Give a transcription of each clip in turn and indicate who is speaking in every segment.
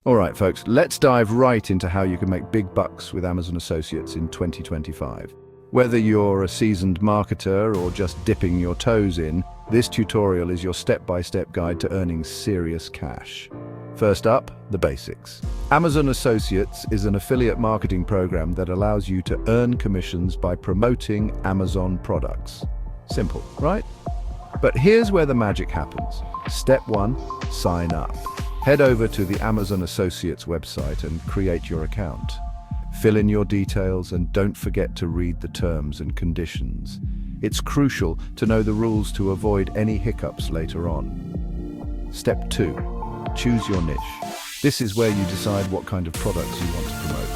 Speaker 1: All right, folks, let's dive right into how you can make big bucks with Amazon Associates in 2025. Whether you're a seasoned marketer or just dipping your toes in, this tutorial is your step-by-step guide to earning serious cash. First up, the basics. Amazon Associates is an affiliate marketing program that allows you to earn commissions by promoting Amazon products. Simple, right? But here's where the magic happens. Step 1, sign up. Head over to the Amazon Associates website and create your account. Fill in your details and don't forget to read the terms and conditions. It's crucial to know the rules to avoid any hiccups later on. Step 2, choose your niche. This is where you decide what kind of products you want to promote.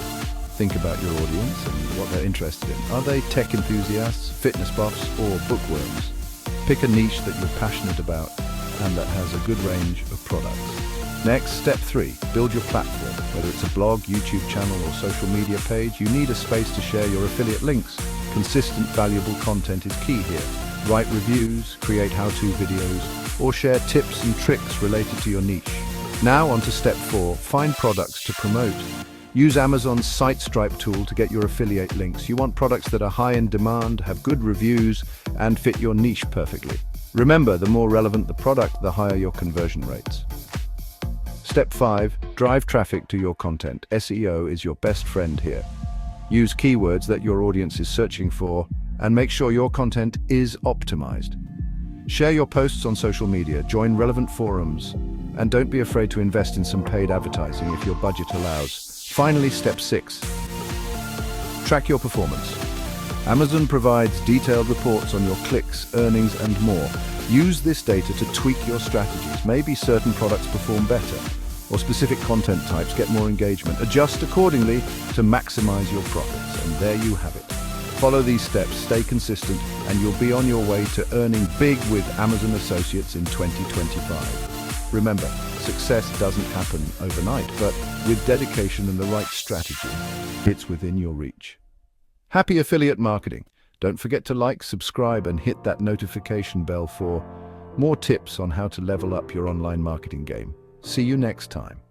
Speaker 1: Think about your audience and what they're interested in. Are they tech enthusiasts, fitness buffs, or bookworms? Pick a niche that you're passionate about and that has a good range of products. Next, step 3, build your platform. Whether it's a blog, YouTube channel, or social media page, you need a space to share your affiliate links. Consistent, valuable content is key here. Write reviews, create how-to videos, or share tips and tricks related to your niche. Now on to step 4, find products to promote. Use Amazon's SiteStripe tool to get your affiliate links. You want products that are high in demand, have good reviews, and fit your niche perfectly. Remember, the more relevant the product, the higher your conversion rates. Step 5, drive traffic to your content. SEO is your best friend here. Use keywords that your audience is searching for and make sure your content is optimized. Share your posts on social media, join relevant forums, and don't be afraid to invest in some paid advertising if your budget allows. Finally, step 6, track your performance. Amazon provides detailed reports on your clicks, earnings, and more. Use this data to tweak your strategies. Maybe certain products perform better, or specific content types get more engagement. Adjust accordingly to maximize your profits. And there you have it. Follow these steps, stay consistent, and you'll be on your way to earning big with Amazon Associates in 2025. Remember, success doesn't happen overnight, but with dedication and the right strategy, it's within your reach. Happy affiliate marketing! Don't forget to like, subscribe, and hit that notification bell for more tips on how to level up your online marketing game. See you next time.